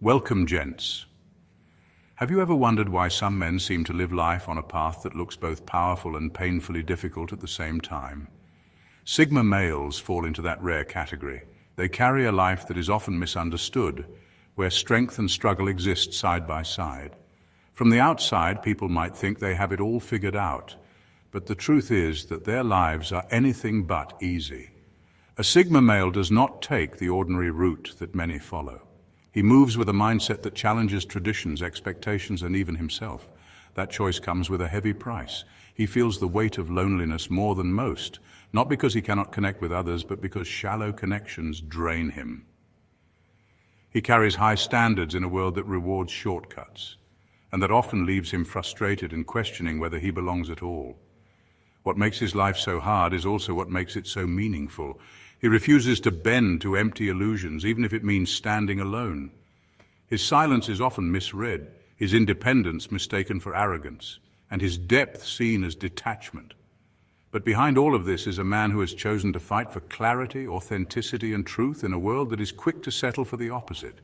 Welcome, gents. Have you ever wondered why some men seem to live life on a path that looks both powerful and painfully difficult at the same time? Sigma males fall into that rare category. They carry a life that is often misunderstood, where strength and struggle exist side by side. From the outside, people might think they have it all figured out, but the truth is that their lives are anything but easy. A Sigma male does not take the ordinary route that many follow. He moves with a mindset that challenges traditions, expectations, and even himself. That choice comes with a heavy price. He feels the weight of loneliness more than most, not because he cannot connect with others, but because shallow connections drain him. He carries high standards in a world that rewards shortcuts, and that often leaves him frustrated and questioning whether he belongs at all. What makes his life so hard is also what makes it so meaningful. He refuses to bend to empty illusions, even if it means standing alone. His silence is often misread, his independence mistaken for arrogance, and his depth seen as detachment. But behind all of this is a man who has chosen to fight for clarity, authenticity, and truth in a world that is quick to settle for the opposite.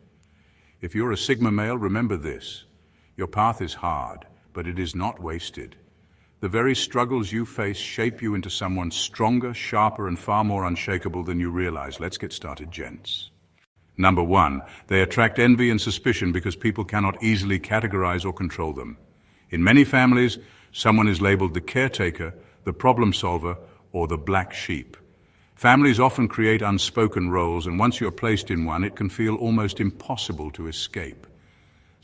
If you're a Sigma male, remember this. Your path is hard, but it is not wasted. The very struggles you face shape you into someone stronger, sharper, and far more unshakable than you realize. Let's get started, gents. Number 1, they attract envy and suspicion because people cannot easily categorize or control them. In many families, someone is labeled the caretaker, the problem solver, or the black sheep. Families often create unspoken roles, and once you're placed in one, it can feel almost impossible to escape.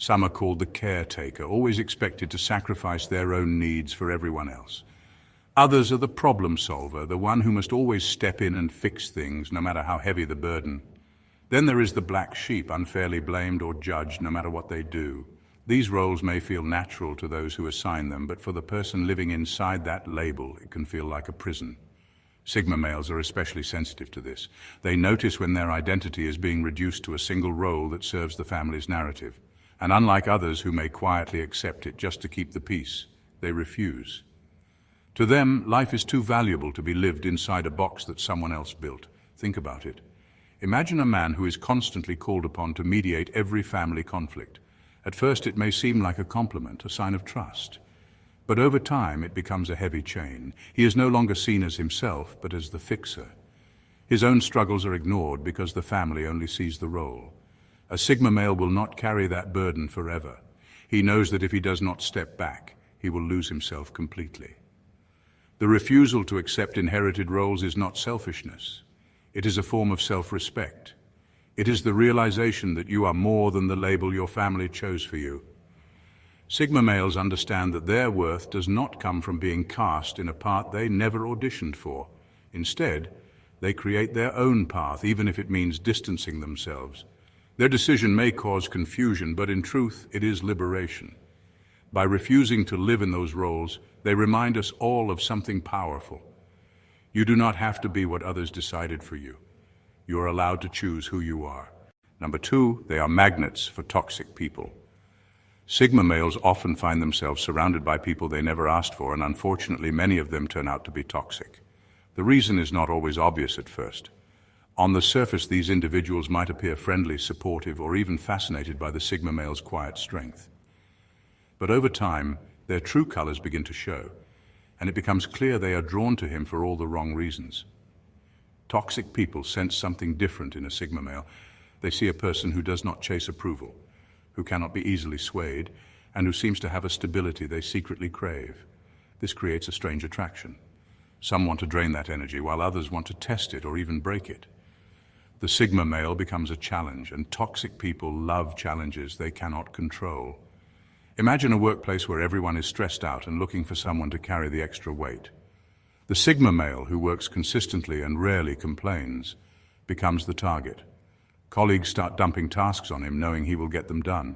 Some are called the caretaker, always expected to sacrifice their own needs for everyone else. Others are the problem solver, the one who must always step in and fix things, no matter how heavy the burden. Then there is the black sheep, unfairly blamed or judged no matter what they do. These roles may feel natural to those who assign them, but for the person living inside that label, it can feel like a prison. Sigma males are especially sensitive to this. They notice when their identity is being reduced to a single role that serves the family's narrative. And unlike others who may quietly accept it just to keep the peace, they refuse. To them, life is too valuable to be lived inside a box that someone else built. Think about it. Imagine a man who is constantly called upon to mediate every family conflict. At first, it may seem like a compliment, a sign of trust. But over time, it becomes a heavy chain. He is no longer seen as himself, but as the fixer. His own struggles are ignored because the family only sees the role. A Sigma male will not carry that burden forever. He knows that if he does not step back, he will lose himself completely. The refusal to accept inherited roles is not selfishness. It is a form of self-respect. It is the realization that you are more than the label your family chose for you. Sigma males understand that their worth does not come from being cast in a part they never auditioned for. Instead, they create their own path, even if it means distancing themselves. Their decision may cause confusion, but in truth, it is liberation. By refusing to live in those roles, they remind us all of something powerful. You do not have to be what others decided for you. You are allowed to choose who you are. Number 2, they are magnets for toxic people. Sigma males often find themselves surrounded by people they never asked for, and unfortunately, many of them turn out to be toxic. The reason is not always obvious at first. On the surface, these individuals might appear friendly, supportive, or even fascinated by the Sigma male's quiet strength. But over time, their true colors begin to show, and it becomes clear they are drawn to him for all the wrong reasons. Toxic people sense something different in a Sigma male. They see a person who does not chase approval, who cannot be easily swayed, and who seems to have a stability they secretly crave. This creates a strange attraction. Some want to drain that energy, while others want to test it or even break it. The Sigma male becomes a challenge, and toxic people love challenges they cannot control. Imagine a workplace where everyone is stressed out and looking for someone to carry the extra weight. The Sigma male, who works consistently and rarely complains, becomes the target. Colleagues start dumping tasks on him, knowing he will get them done.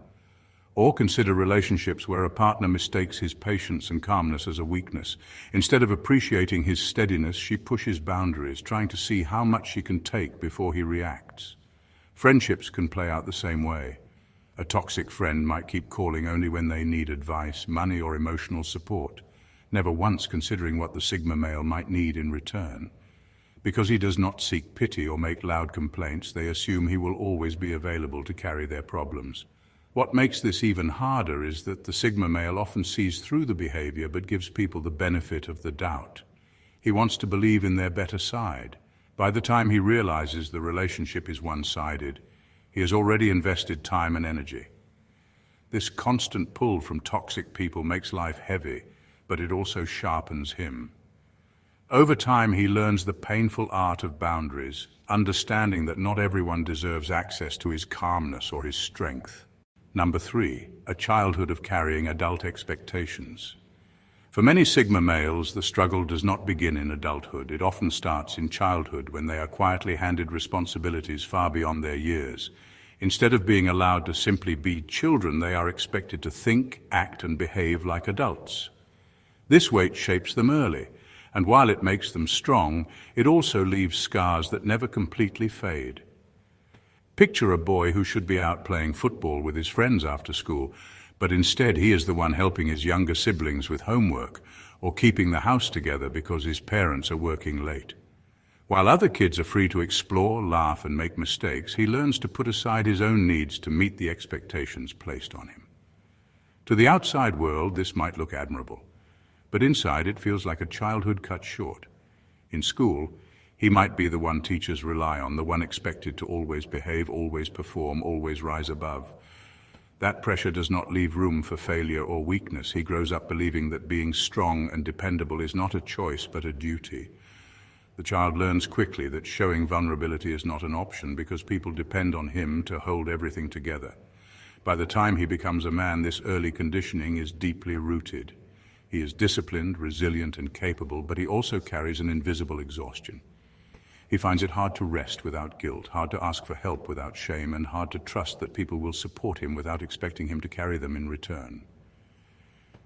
Or consider relationships where a partner mistakes his patience and calmness as a weakness. Instead of appreciating his steadiness, she pushes boundaries, trying to see how much she can take before he reacts. Friendships can play out the same way. A toxic friend might keep calling only when they need advice, money, or emotional support, never once considering what the Sigma male might need in return. Because he does not seek pity or make loud complaints, they assume he will always be available to carry their problems. What makes this even harder is that the Sigma male often sees through the behavior but gives people the benefit of the doubt. He wants to believe in their better side. By the time he realizes the relationship is one-sided, he has already invested time and energy. This constant pull from toxic people makes life heavy, but it also sharpens him. Over time, he learns the painful art of boundaries, understanding that not everyone deserves access to his calmness or his strength. Number 3, a childhood of carrying adult expectations. For many Sigma males, the struggle does not begin in adulthood. It often starts in childhood when they are quietly handed responsibilities far beyond their years. Instead of being allowed to simply be children, they are expected to think, act, and behave like adults. This weight shapes them early, and while it makes them strong, it also leaves scars that never completely fade. Picture a boy who should be out playing football with his friends after school, but instead he is the one helping his younger siblings with homework or keeping the house together because his parents are working late. While other kids are free to explore, laugh, and make mistakes, he learns to put aside his own needs to meet the expectations placed on him. To the outside world, this might look admirable, but inside it feels like a childhood cut short. In school, he might be the one teachers rely on, the one expected to always behave, always perform, always rise above. That pressure does not leave room for failure or weakness. He grows up believing that being strong and dependable is not a choice but a duty. The child learns quickly that showing vulnerability is not an option because people depend on him to hold everything together. By the time he becomes a man, this early conditioning is deeply rooted. He is disciplined, resilient, and capable, but he also carries an invisible exhaustion. He finds it hard to rest without guilt, hard to ask for help without shame, and hard to trust that people will support him without expecting him to carry them in return.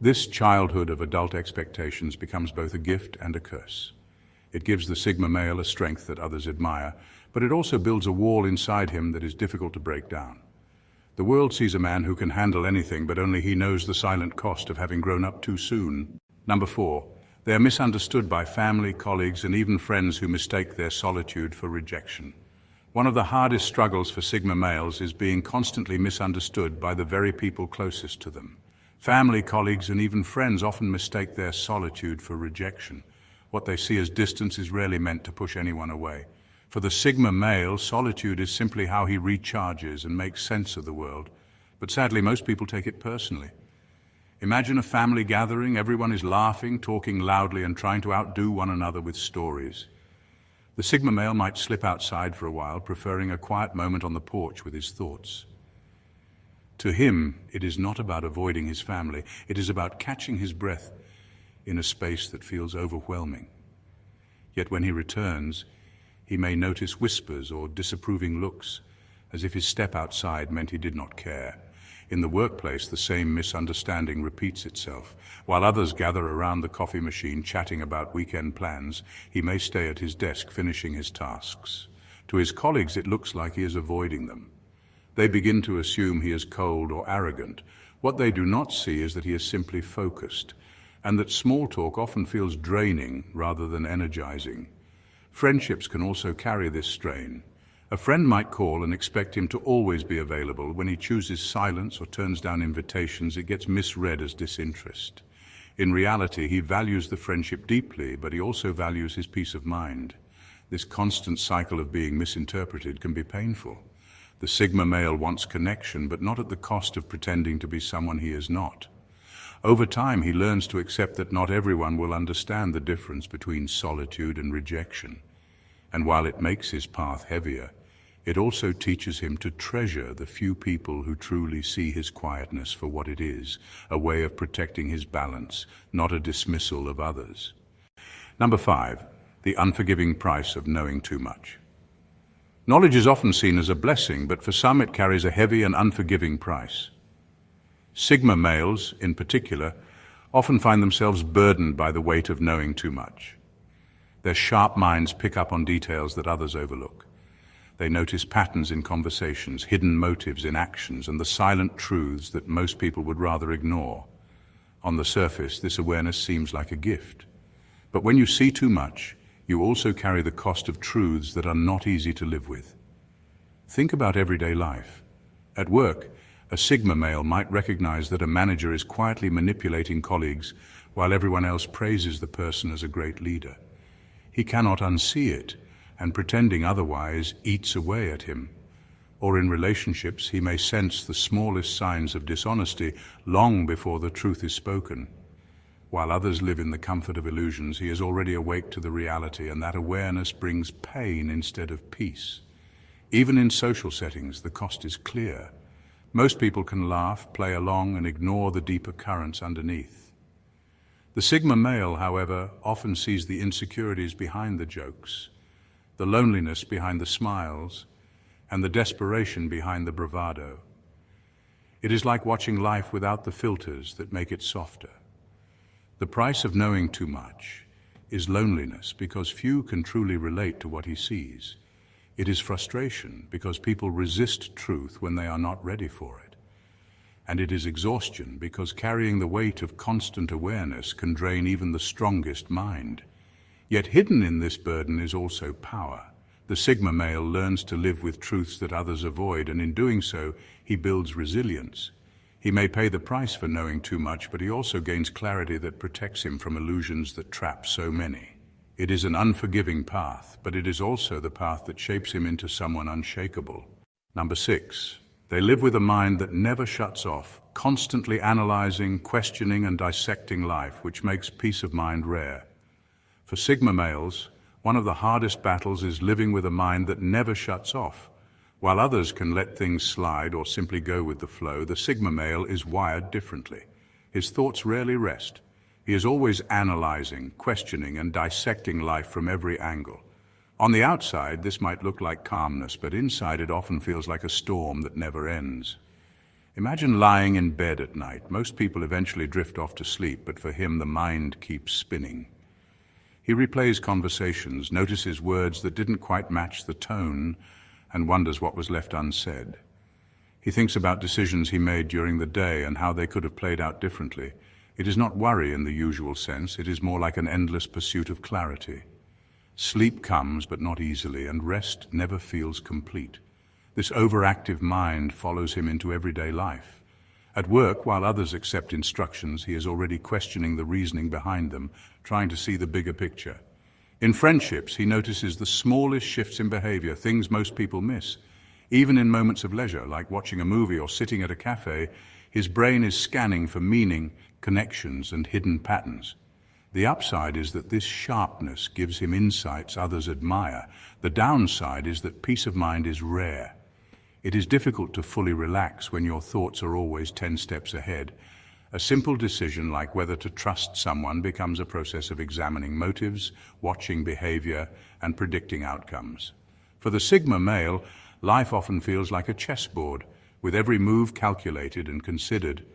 This childhood of adult expectations becomes both a gift and a curse. It gives the Sigma male a strength that others admire, but it also builds a wall inside him that is difficult to break down. The world sees a man who can handle anything, but only he knows the silent cost of having grown up too soon. Number 4, they are misunderstood by family, colleagues, and even friends who mistake their solitude for rejection. One of the hardest struggles for Sigma males is being constantly misunderstood by the very people closest to them. Family, colleagues, and even friends often mistake their solitude for rejection. What they see as distance is rarely meant to push anyone away. For the Sigma male, solitude is simply how he recharges and makes sense of the world. But sadly, most people take it personally. Imagine a family gathering. Everyone is laughing, talking loudly, and trying to outdo one another with stories. The Sigma male might slip outside for a while, preferring a quiet moment on the porch with his thoughts. To him, it is not about avoiding his family. It is about catching his breath in a space that feels overwhelming. Yet when he returns, he may notice whispers or disapproving looks, as if his step outside meant he did not care. In the workplace, the same misunderstanding repeats itself. While others gather around the coffee machine chatting about weekend plans, he may stay at his desk finishing his tasks. To his colleagues, it looks like he is avoiding them. They begin to assume he is cold or arrogant. What they do not see is that he is simply focused, and that small talk often feels draining rather than energizing. Friendships can also carry this strain. A friend might call and expect him to always be available. When he chooses silence or turns down invitations, it gets misread as disinterest. In reality, he values the friendship deeply, but he also values his peace of mind. This constant cycle of being misinterpreted can be painful. The Sigma male wants connection, but not at the cost of pretending to be someone he is not. Over time, he learns to accept that not everyone will understand the difference between solitude and rejection. And while it makes his path heavier, it also teaches him to treasure the few people who truly see his quietness for what it is, a way of protecting his balance, not a dismissal of others. Number 5, the unforgiving price of knowing too much. Knowledge is often seen as a blessing, but for some it carries a heavy and unforgiving price. Sigma males, in particular, often find themselves burdened by the weight of knowing too much. Their sharp minds pick up on details that others overlook. They notice patterns in conversations, hidden motives in actions, and the silent truths that most people would rather ignore. On the surface, this awareness seems like a gift. But when you see too much, you also carry the cost of truths that are not easy to live with. Think about everyday life. At work, a Sigma male might recognize that a manager is quietly manipulating colleagues while everyone else praises the person as a great leader. He cannot unsee it, and pretending otherwise eats away at him. Or in relationships, he may sense the smallest signs of dishonesty long before the truth is spoken. While others live in the comfort of illusions, he is already awake to the reality, and that awareness brings pain instead of peace. Even in social settings, the cost is clear. Most people can laugh, play along, and ignore the deeper currents underneath. The Sigma male, however, often sees the insecurities behind the jokes, the loneliness behind the smiles, and the desperation behind the bravado. It is like watching life without the filters that make it softer. The price of knowing too much is loneliness because few can truly relate to what he sees. It is frustration because people resist truth when they are not ready for it. And it is exhaustion because carrying the weight of constant awareness can drain even the strongest mind. Yet hidden in this burden is also power. The Sigma male learns to live with truths that others avoid, and in doing so, he builds resilience. He may pay the price for knowing too much, but he also gains clarity that protects him from illusions that trap so many. It is an unforgiving path, but it is also the path that shapes him into someone unshakable. Number 6. They live with a mind that never shuts off, constantly analyzing, questioning, and dissecting life, which makes peace of mind rare. For Sigma males, one of the hardest battles is living with a mind that never shuts off. While others can let things slide or simply go with the flow, the Sigma male is wired differently. His thoughts rarely rest. He is always analyzing, questioning, and dissecting life from every angle. On the outside, this might look like calmness, but inside it often feels like a storm that never ends. Imagine lying in bed at night. Most people eventually drift off to sleep, but for him, the mind keeps spinning. He replays conversations, notices words that didn't quite match the tone, and wonders what was left unsaid. He thinks about decisions he made during the day and how they could have played out differently. It is not worry in the usual sense, it is more like an endless pursuit of clarity. Sleep comes, but not easily, and rest never feels complete. This overactive mind follows him into everyday life. At work, while others accept instructions, he is already questioning the reasoning behind them, trying to see the bigger picture. In friendships, he notices the smallest shifts in behavior, things most people miss. Even in moments of leisure, like watching a movie or sitting at a cafe, his brain is scanning for meaning, connections, and hidden patterns. The upside is that this sharpness gives him insights others admire. The downside is that peace of mind is rare. It is difficult to fully relax when your thoughts are always 10 steps ahead. A simple decision like whether to trust someone becomes a process of examining motives, watching behavior, and predicting outcomes. For the Sigma male, life often feels like a chessboard, with every move calculated and considered.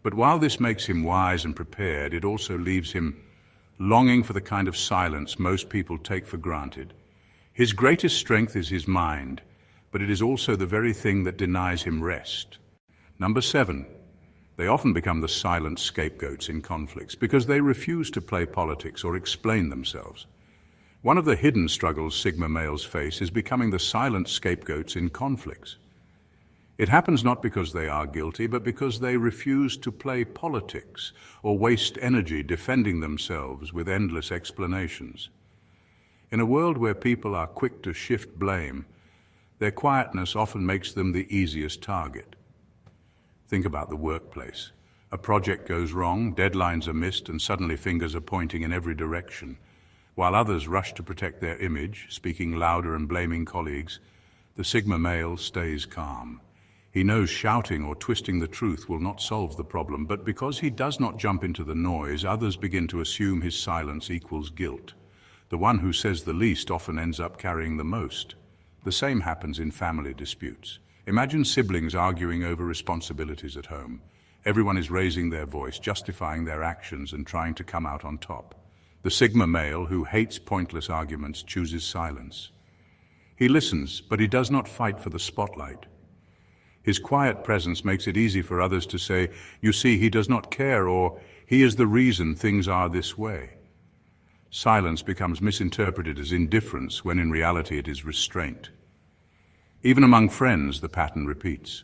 But while this makes him wise and prepared, it also leaves him longing for the kind of silence most people take for granted. His greatest strength is his mind, but it is also the very thing that denies him rest. Number 7. They often become the silent scapegoats in conflicts because they refuse to play politics or explain themselves. One of the hidden struggles Sigma males face is becoming the silent scapegoats in conflicts. It happens not because they are guilty, but because they refuse to play politics or waste energy defending themselves with endless explanations. In a world where people are quick to shift blame, their quietness often makes them the easiest target. Think about the workplace. A project goes wrong, deadlines are missed, and suddenly fingers are pointing in every direction. While others rush to protect their image, speaking louder and blaming colleagues, the Sigma male stays calm. He knows shouting or twisting the truth will not solve the problem, but because he does not jump into the noise, others begin to assume his silence equals guilt. The one who says the least often ends up carrying the most. The same happens in family disputes. Imagine siblings arguing over responsibilities at home. Everyone is raising their voice, justifying their actions, and trying to come out on top. The Sigma male, who hates pointless arguments, chooses silence. He listens, but he does not fight for the spotlight. His quiet presence makes it easy for others to say, "You see, he does not care," or "He is the reason things are this way." Silence becomes misinterpreted as indifference when in reality it is restraint. Even among friends, the pattern repeats.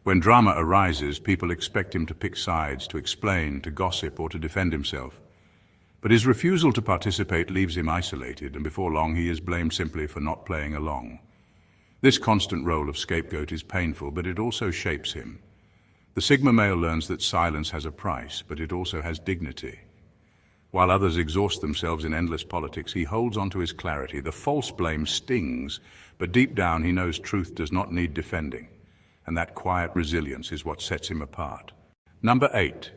When drama arises, people expect him to pick sides, to explain, to gossip, or to defend himself. But his refusal to participate leaves him isolated, and before long he is blamed simply for not playing along. This constant role of scapegoat is painful, but it also shapes him. The Sigma male learns that silence has a price, but it also has dignity. While others exhaust themselves in endless politics, he holds on to his clarity. The false blame stings, but deep down he knows truth does not need defending, and that quiet resilience is what sets him apart. Number 8.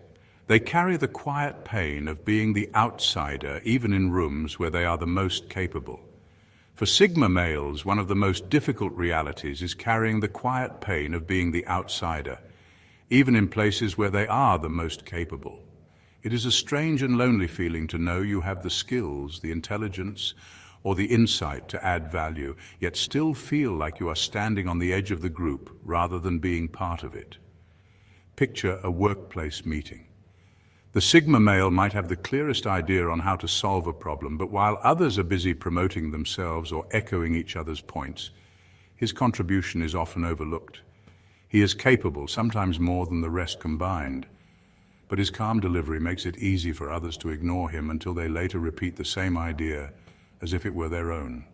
They carry the quiet pain of being the outsider, even in rooms where they are the most capable. For Sigma males, one of the most difficult realities is carrying the quiet pain of being the outsider, even in places where they are the most capable. It is a strange and lonely feeling to know you have the skills, the intelligence, or the insight to add value, yet still feel like you are standing on the edge of the group rather than being part of it. Picture a workplace meeting. The Sigma male might have the clearest idea on how to solve a problem, but while others are busy promoting themselves or echoing each other's points, his contribution is often overlooked. He is capable, sometimes more than the rest combined, but his calm delivery makes it easy for others to ignore him until they later repeat the same idea as if it were their own.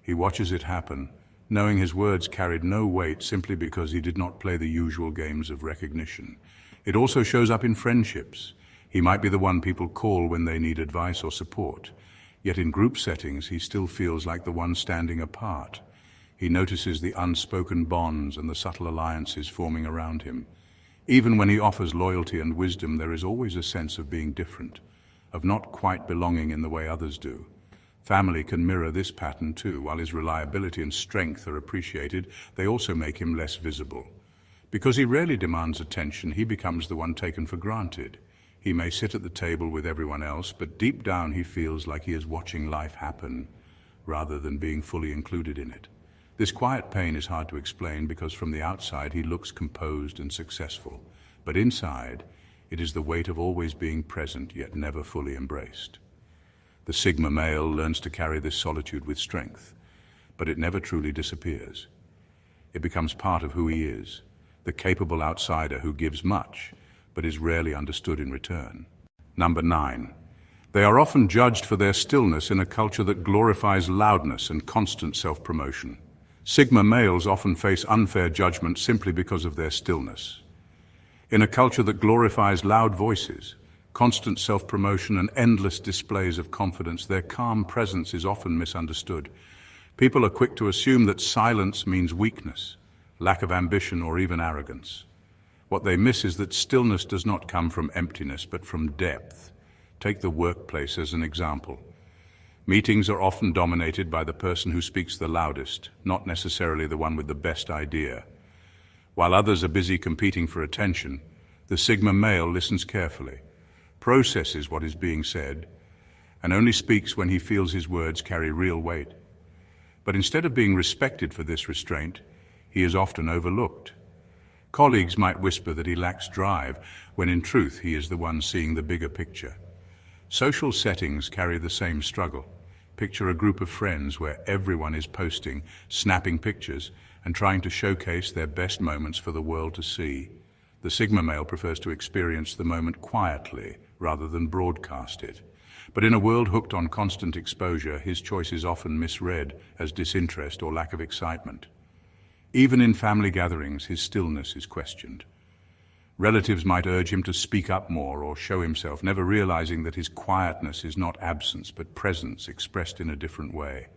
He watches it happen, knowing his words carried no weight simply because he did not play the usual games of recognition. It also shows up in friendships. He might be the one people call when they need advice or support, yet in group settings he still feels like the one standing apart. He notices the unspoken bonds and the subtle alliances forming around him. Even when he offers loyalty and wisdom, there is always a sense of being different, of not quite belonging in the way others do. Family can mirror this pattern too. While his reliability and strength are appreciated, they also make him less visible. Because he rarely demands attention, he becomes the one taken for granted. He may sit at the table with everyone else, but deep down he feels like he is watching life happen, rather than being fully included in it. This quiet pain is hard to explain because from the outside he looks composed and successful, but inside it is the weight of always being present yet never fully embraced. The Sigma male learns to carry this solitude with strength, but it never truly disappears. It becomes part of who he is, the capable outsider who gives much, but is rarely understood in return. Number 9. They are often judged for their stillness in a culture that glorifies loudness and constant self-promotion. Sigma males often face unfair judgment simply because of their stillness. In a culture that glorifies loud voices, constant self-promotion and endless displays of confidence, their calm presence is often misunderstood. People are quick to assume that silence means weakness, lack of ambition, or even arrogance. What they miss is that stillness does not come from emptiness, but from depth. Take the workplace as an example. Meetings are often dominated by the person who speaks the loudest, not necessarily the one with the best idea. While others are busy competing for attention, the Sigma male listens carefully, processes what is being said, and only speaks when he feels his words carry real weight. But instead of being respected for this restraint, he is often overlooked. Colleagues might whisper that he lacks drive, when in truth he is the one seeing the bigger picture. Social settings carry the same struggle. Picture a group of friends where everyone is posting, snapping pictures, and trying to showcase their best moments for the world to see. The Sigma male prefers to experience the moment quietly rather than broadcast it. But in a world hooked on constant exposure, his choice is often misread as disinterest or lack of excitement. Even in family gatherings, his stillness is questioned. Relatives might urge him to speak up more or show himself, never realizing that his quietness is not absence but presence expressed in a different way.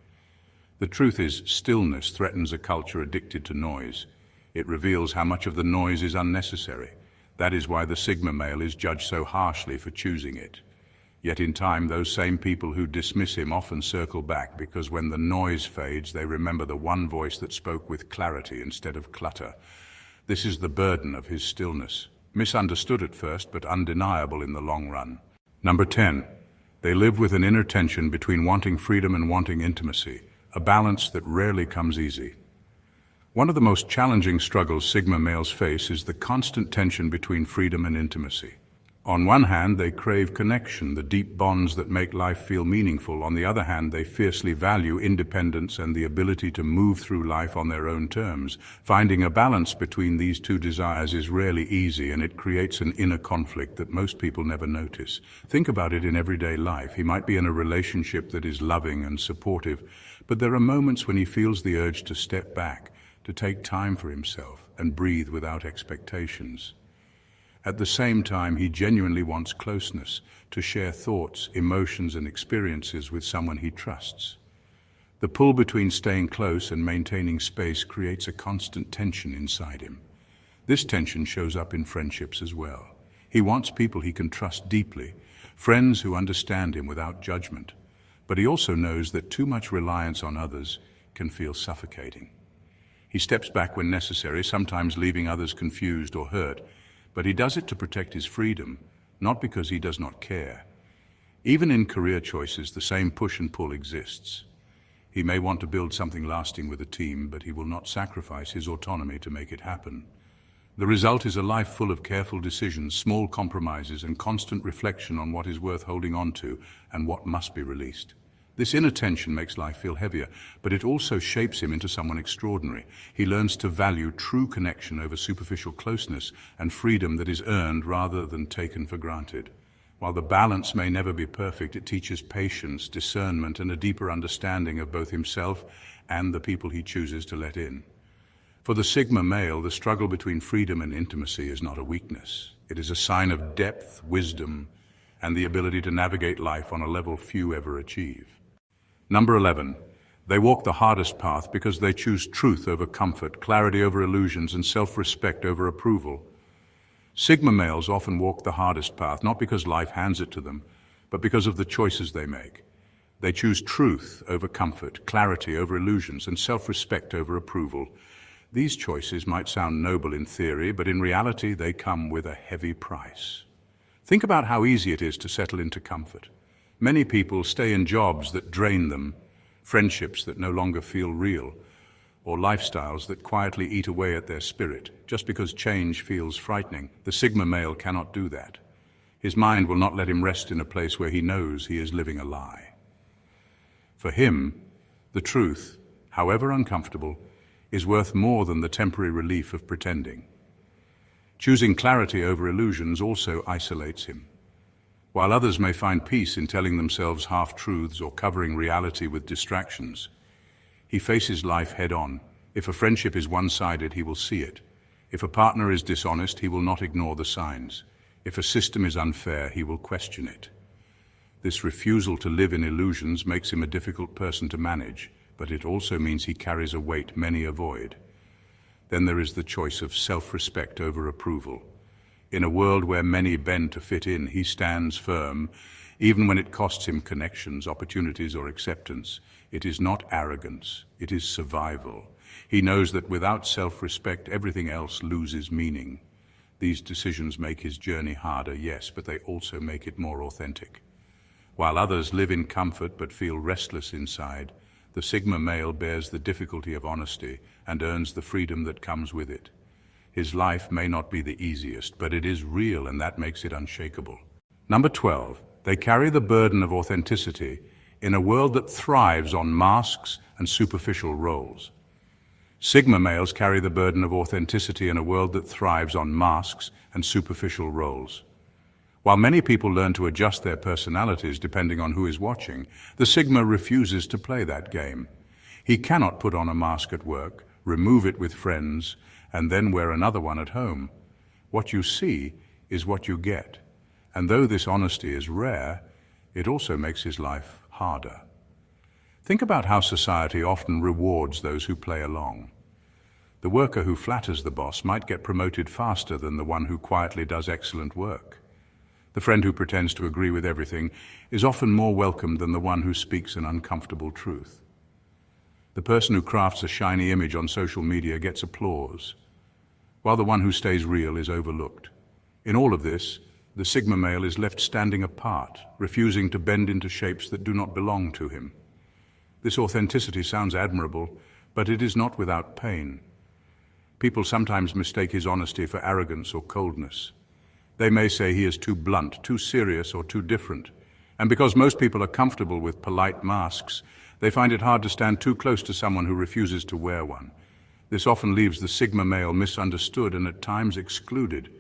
The truth is, stillness threatens a culture addicted to noise. It reveals how much of the noise is unnecessary. That is why the Sigma male is judged so harshly for choosing it. Yet in time, those same people who dismiss him often circle back, because when the noise fades, they remember the one voice that spoke with clarity instead of clutter. This is the burden of his stillness, misunderstood at first, but undeniable in the long run. Number 10. They live with an inner tension between wanting freedom and wanting intimacy, a balance that rarely comes easy. One of the most challenging struggles Sigma males face is the constant tension between freedom and intimacy. On one hand, they crave connection, the deep bonds that make life feel meaningful. On the other hand, they fiercely value independence and the ability to move through life on their own terms. Finding a balance between these two desires is rarely easy, and it creates an inner conflict that most people never notice. Think about it in everyday life. He might be in a relationship that is loving and supportive, but there are moments when he feels the urge to step back, to take time for himself and breathe without expectations. At the same time, he genuinely wants closeness, to share thoughts, emotions, and experiences with someone he trusts. The pull between staying close and maintaining space creates a constant tension inside him. This tension shows up in friendships as well. He wants people he can trust deeply, friends who understand him without judgment. But he also knows that too much reliance on others can feel suffocating. He steps back when necessary, sometimes leaving others confused or hurt, but he does it to protect his freedom, not because he does not care. Even in career choices, the same push and pull exists. He may want to build something lasting with a team, but he will not sacrifice his autonomy to make it happen. The result is a life full of careful decisions, small compromises, and constant reflection on what is worth holding on to and what must be released. This inner tension makes life feel heavier, but it also shapes him into someone extraordinary. He learns to value true connection over superficial closeness and freedom that is earned rather than taken for granted. While the balance may never be perfect, it teaches patience, discernment, and a deeper understanding of both himself and the people he chooses to let in. For the Sigma male, the struggle between freedom and intimacy is not a weakness. It is a sign of depth, wisdom, and the ability to navigate life on a level few ever achieve. Number 11. They walk the hardest path because they choose truth over comfort, clarity over illusions, and self-respect over approval. Sigma males often walk the hardest path, not because life hands it to them, but because of the choices they make. They choose truth over comfort, clarity over illusions, and self-respect over approval. These choices might sound noble in theory, but in reality they come with a heavy price. Think about how easy it is to settle into comfort. Many people stay in jobs that drain them, friendships that no longer feel real, or lifestyles that quietly eat away at their spirit, just because change feels frightening. The Sigma male cannot do that. His mind will not let him rest in a place where he knows he is living a lie. For him, the truth, however uncomfortable, is worth more than the temporary relief of pretending. Choosing clarity over illusions also isolates him. While others may find peace in telling themselves half-truths or covering reality with distractions, he faces life head-on. If a friendship is one-sided, he will see it. If a partner is dishonest, he will not ignore the signs. If a system is unfair, he will question it. This refusal to live in illusions makes him a difficult person to manage, but it also means he carries a weight many avoid. Then there is the choice of self-respect over approval. In a world where many bend to fit in, he stands firm, even when it costs him connections, opportunities, or acceptance. It is not arrogance, it is survival. He knows that without self-respect, everything else loses meaning. These decisions make his journey harder, yes, but they also make it more authentic. While others live in comfort but feel restless inside, the Sigma male bears the difficulty of honesty and earns the freedom that comes with it. His life may not be the easiest, but it is real, and that makes it unshakable. Number 12. They carry the burden of authenticity in a world that thrives on masks and superficial roles. Sigma males carry the burden of authenticity in a world that thrives on masks and superficial roles. While many people learn to adjust their personalities depending on who is watching, the Sigma refuses to play that game. He cannot put on a mask at work, remove it with friends, and then wear another one at home. What you see is what you get. And though this honesty is rare, it also makes his life harder. Think about how society often rewards those who play along. The worker who flatters the boss might get promoted faster than the one who quietly does excellent work. The friend who pretends to agree with everything is often more welcomed than the one who speaks an uncomfortable truth. The person who crafts a shiny image on social media gets applause, while the one who stays real is overlooked. In all of this, the Sigma male is left standing apart, refusing to bend into shapes that do not belong to him. This authenticity sounds admirable, but it is not without pain. People sometimes mistake his honesty for arrogance or coldness. They may say he is too blunt, too serious, or too different. And because most people are comfortable with polite masks, they find it hard to stand too close to someone who refuses to wear one. This often leaves the Sigma male misunderstood and at times excluded.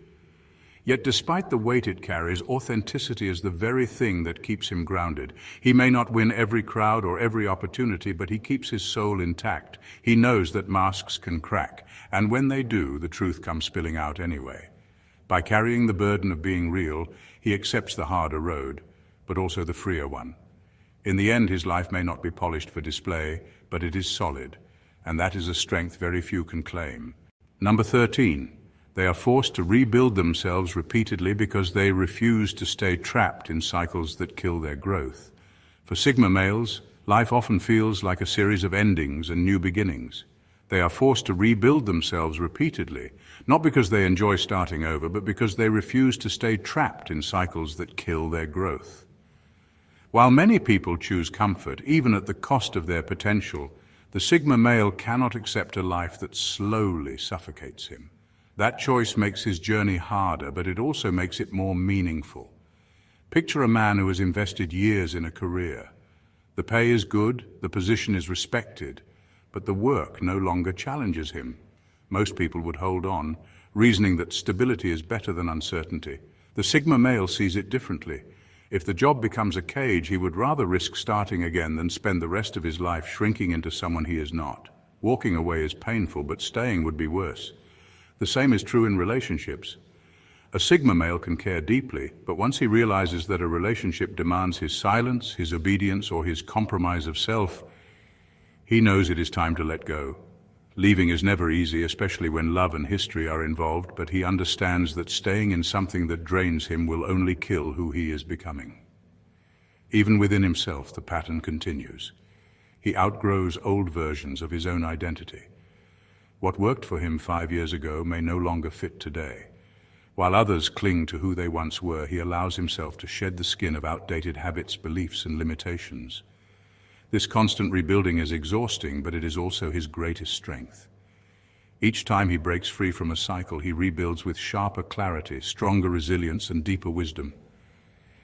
Yet despite the weight it carries, authenticity is the very thing that keeps him grounded. He may not win every crowd or every opportunity, but he keeps his soul intact. He knows that masks can crack, and when they do, the truth comes spilling out anyway. By carrying the burden of being real, he accepts the harder road, but also the freer one. In the end, his life may not be polished for display, but it is solid, and that is a strength very few can claim. Number 13. They are forced to rebuild themselves repeatedly because they refuse to stay trapped in cycles that kill their growth. For Sigma males, life often feels like a series of endings and new beginnings. They are forced to rebuild themselves repeatedly, not because they enjoy starting over, but because they refuse to stay trapped in cycles that kill their growth. While many people choose comfort, even at the cost of their potential, the Sigma male cannot accept a life that slowly suffocates him. That choice makes his journey harder, but it also makes it more meaningful. Picture a man who has invested years in a career. The pay is good, the position is respected, but the work no longer challenges him. Most people would hold on, reasoning that stability is better than uncertainty. The Sigma male sees it differently. If the job becomes a cage, he would rather risk starting again than spend the rest of his life shrinking into someone he is not. Walking away is painful, but staying would be worse. The same is true in relationships. A Sigma male can care deeply, but once he realizes that a relationship demands his silence, his obedience, or his compromise of self, he knows it is time to let go. Leaving is never easy, especially when love and history are involved, but he understands that staying in something that drains him will only kill who he is becoming. Even within himself, the pattern continues. He outgrows old versions of his own identity. What worked for him 5 years ago may no longer fit today. While others cling to who they once were, he allows himself to shed the skin of outdated habits, beliefs, and limitations. This constant rebuilding is exhausting, but it is also his greatest strength. Each time he breaks free from a cycle, he rebuilds with sharper clarity, stronger resilience, and deeper wisdom.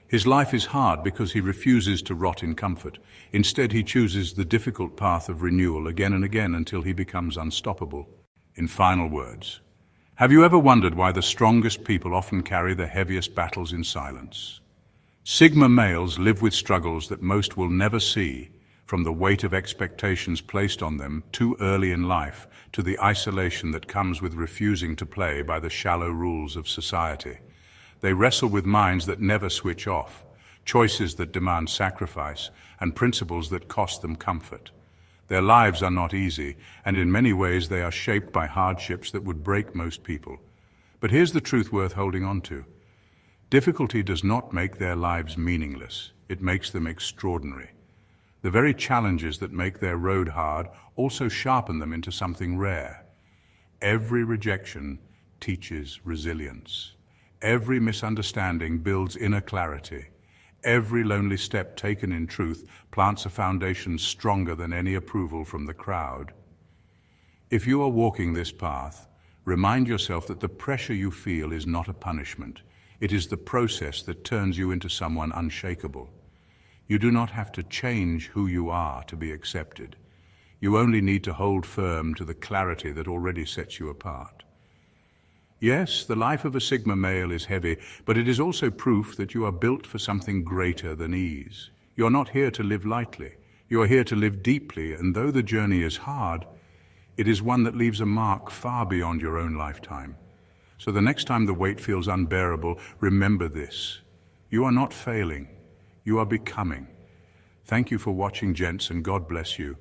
His life is hard because he refuses to rot in comfort. Instead, he chooses the difficult path of renewal again and again until he becomes unstoppable. In final words, have you ever wondered why the strongest people often carry the heaviest battles in silence? Sigma males live with struggles that most will never see, from the weight of expectations placed on them too early in life to the isolation that comes with refusing to play by the shallow rules of society. They wrestle with minds that never switch off, choices that demand sacrifice, and principles that cost them comfort. Their lives are not easy, and in many ways they are shaped by hardships that would break most people. But here's the truth worth holding on to. Difficulty does not make their lives meaningless. It makes them extraordinary. The very challenges that make their road hard also sharpen them into something rare. Every rejection teaches resilience. Every misunderstanding builds inner clarity. Every lonely step taken in truth plants a foundation stronger than any approval from the crowd. If you are walking this path, remind yourself that the pressure you feel is not a punishment. It is the process that turns you into someone unshakable. You do not have to change who you are to be accepted. You only need to hold firm to the clarity that already sets you apart. Yes, the life of a Sigma male is heavy, but it is also proof that you are built for something greater than ease. You are not here to live lightly. You are here to live deeply, and though the journey is hard, it is one that leaves a mark far beyond your own lifetime. So the next time the weight feels unbearable, remember this. You are not failing. You are becoming. Thank you for watching, gents, and God bless you.